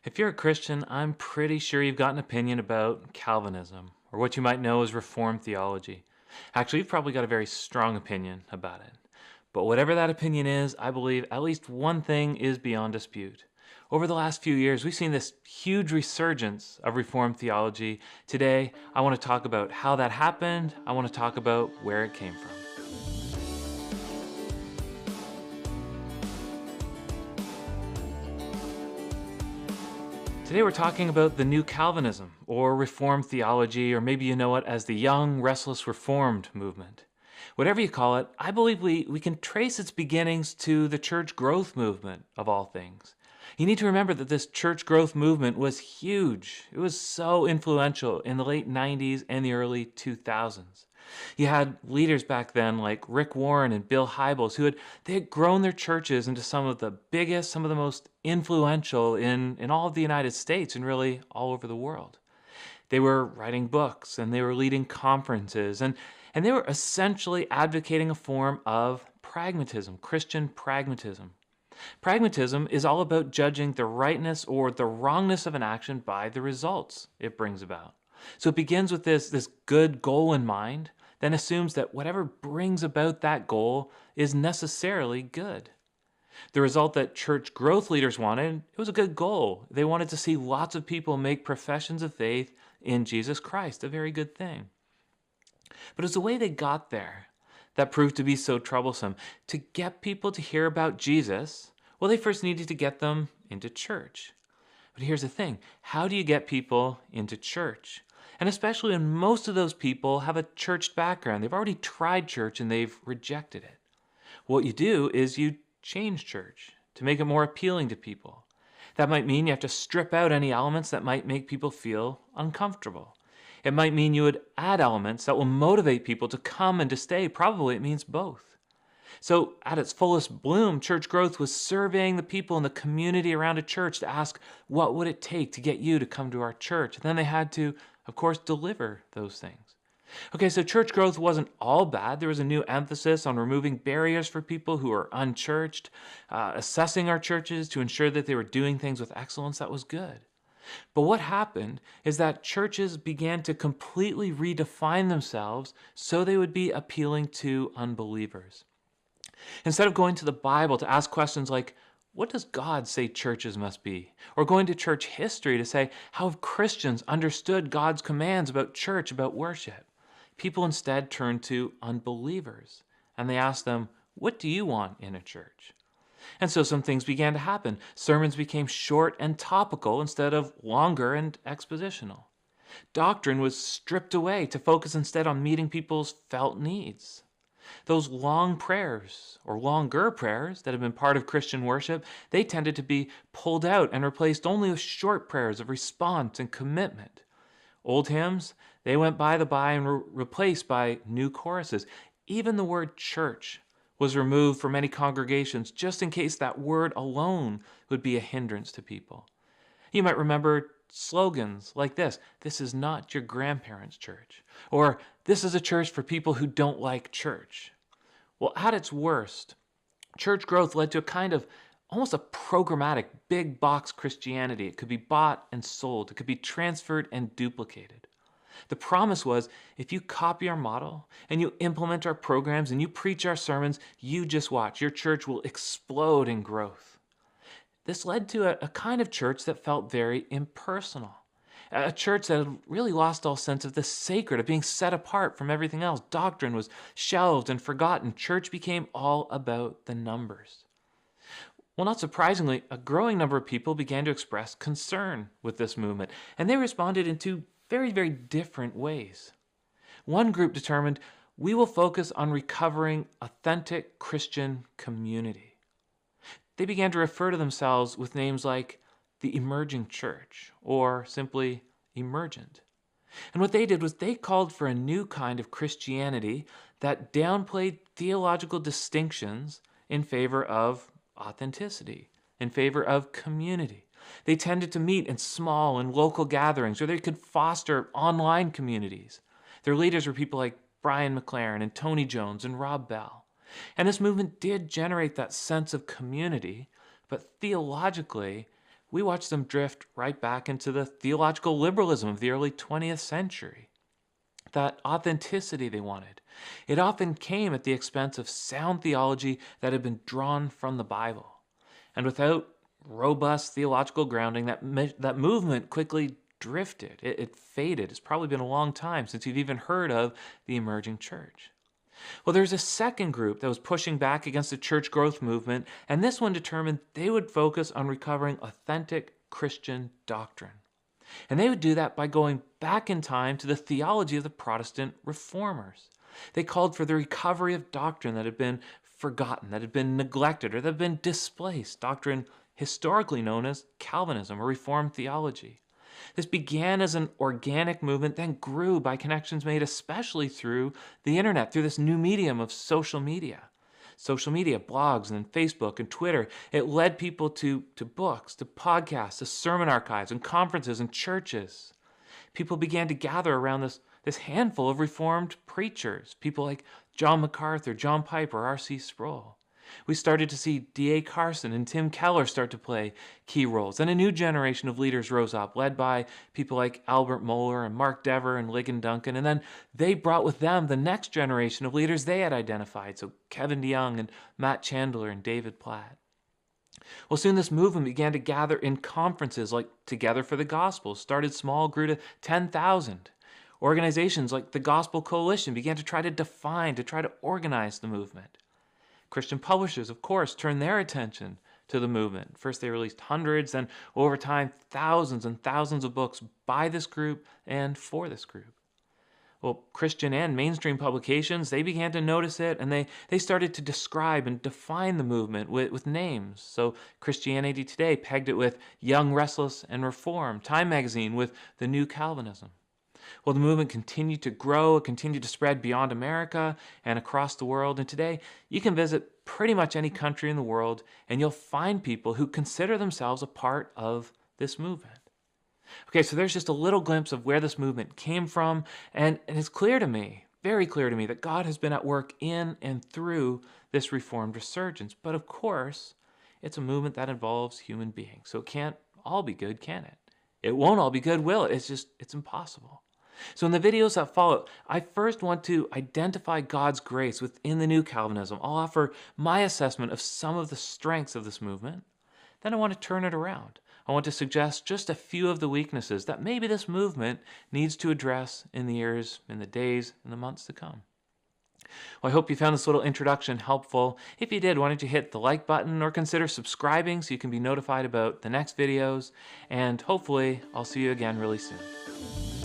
If you're a Christian, I'm pretty sure you've got an opinion about Calvinism, or what you might know as Reformed theology. Actually, you've probably got a very strong opinion about it. But whatever that opinion is, I believe at least one thing is beyond dispute. Over the last few years, we've seen this huge resurgence of Reformed theology. Today, I want to talk about how that happened. I want to talk about where it came from. Today we're talking about the New Calvinism, or Reformed theology, or maybe you know it as the Young, Restless Reformed movement. Whatever you call it, I believe we can trace its beginnings to the church growth movement, of all things. You need to remember that this church growth movement was huge. It was so influential in the late 90s and the early 2000s. You had leaders back then like Rick Warren and Bill Hybels they had grown their churches into some of the biggest, some of the most influential in all of the United States and really all over the world. They were writing books and they were leading conferences and they were essentially advocating a form of pragmatism, Christian pragmatism. Pragmatism is all about judging the rightness or the wrongness of an action by the results it brings about. So it begins with this good goal in mind, then assumes that whatever brings about that goal is necessarily good. The result that church growth leaders wanted, it was a good goal. They wanted to see lots of people make professions of faith in Jesus Christ, a very good thing. But it was the way they got there that proved to be so troublesome. To get people to hear about Jesus, well, they first needed to get them into church. But here's the thing, how do you get people into church? And especially when most of those people have a church background. They've already tried church and they've rejected it. What you do is you change church to make it more appealing to people. That might mean you have to strip out any elements that might make people feel uncomfortable. It might mean you would add elements that will motivate people to come and to stay. Probably it means both. So at its fullest bloom, church growth was surveying the people in the community around a church to ask, what would it take to get you to come to our church? And then they had to, of course, deliver those things. Okay, so church growth wasn't all bad. There was a new emphasis on removing barriers for people who are unchurched, assessing our churches to ensure that they were doing things with excellence. That was good. But what happened is that churches began to completely redefine themselves so they would be appealing to unbelievers. Instead of going to the Bible to ask questions like, what does God say churches must be? Or going to church history to say, how have Christians understood God's commands about church, about worship? People instead turned to unbelievers and they asked them, what do you want in a church? And so some things began to happen. Sermons became short and topical instead of longer and expositional. Doctrine was stripped away to focus instead on meeting people's felt needs. Those long prayers, or longer prayers that have been part of Christian worship, they tended to be pulled out and replaced only with short prayers of response and commitment. Old hymns, they went by the by and were replaced by new choruses. Even the word church was removed from many congregations just in case that word alone would be a hindrance to people. You might remember slogans like this is not your grandparents' church, or this is a church for people who don't like church. Well, at its worst, church growth led to a kind of almost a programmatic big box Christianity. It could be bought and sold. It could be transferred and duplicated. The promise was, if you copy our model and you implement our programs and you preach our sermons, you just watch. Your church will explode in growth. This led to a kind of church that felt very impersonal. A church that had really lost all sense of the sacred, of being set apart from everything else. Doctrine was shelved and forgotten. Church became all about the numbers. Well, not surprisingly, a growing number of people began to express concern with this movement, and they responded in two very, very different ways. One group determined, we will focus on recovering authentic Christian community. They began to refer to themselves with names like the Emerging Church or simply Emergent. And what they did was they called for a new kind of Christianity that downplayed theological distinctions in favor of authenticity, in favor of community. They tended to meet in small and local gatherings where they could foster online communities. Their leaders were people like Brian McLaren and Tony Jones and Rob Bell. And this movement did generate that sense of community, but theologically, we watch them drift right back into the theological liberalism of the early 20th century. That authenticity they wanted, it often came at the expense of sound theology that had been drawn from the Bible. And without robust theological grounding, that movement quickly drifted. It faded. It's probably been a long time since you've even heard of the emerging church. Well, there's a second group that was pushing back against the church growth movement, and this one determined they would focus on recovering authentic Christian doctrine. And they would do that by going back in time to the theology of the Protestant reformers. They called for the recovery of doctrine that had been forgotten, that had been neglected, or that had been displaced, doctrine historically known as Calvinism or Reformed theology. This began as an organic movement, then grew by connections made especially through the internet, through this new medium of social media. Social media, blogs, and then Facebook and Twitter, it led people to books, to podcasts, to sermon archives, and conferences and churches. People began to gather around this handful of Reformed preachers, people like John MacArthur, John Piper, R.C. Sproul. We started to see D.A. Carson and Tim Keller start to play key roles. And a new generation of leaders rose up, led by people like Albert Mohler and Mark Dever and Ligon Duncan. And then they brought with them the next generation of leaders they had identified. So Kevin DeYoung and Matt Chandler and David Platt. Well, soon this movement began to gather in conferences like Together for the Gospel, started small, grew to 10,000. Organizations like the Gospel Coalition began to try to define, to try to organize the movement. Christian publishers, of course, turned their attention to the movement. First, they released hundreds, then over time, thousands and thousands of books by this group and for this group. Well, Christian and mainstream publications, they began to notice it, and they started to describe and define the movement with names. So Christianity Today pegged it with Young, Restless, and Reformed. Time magazine with the New Calvinism. Well, the movement continued to grow, it continued to spread beyond America and across the world. And today, you can visit pretty much any country in the world, and you'll find people who consider themselves a part of this movement. Okay, so there's just a little glimpse of where this movement came from, and it's clear to me, very clear to me, that God has been at work in and through this Reformed resurgence. But of course, it's a movement that involves human beings, so it can't all be good, can it? It won't all be good, will it? It's impossible. So in the videos that follow, I first want to identify God's grace within the New Calvinism. I'll offer my assessment of some of the strengths of this movement. Then I want to turn it around. I want to suggest just a few of the weaknesses that maybe this movement needs to address in the years, in the days, and the months to come. Well, I hope you found this little introduction helpful. If you did, why don't you hit the like button or consider subscribing so you can be notified about the next videos. And hopefully, I'll see you again really soon.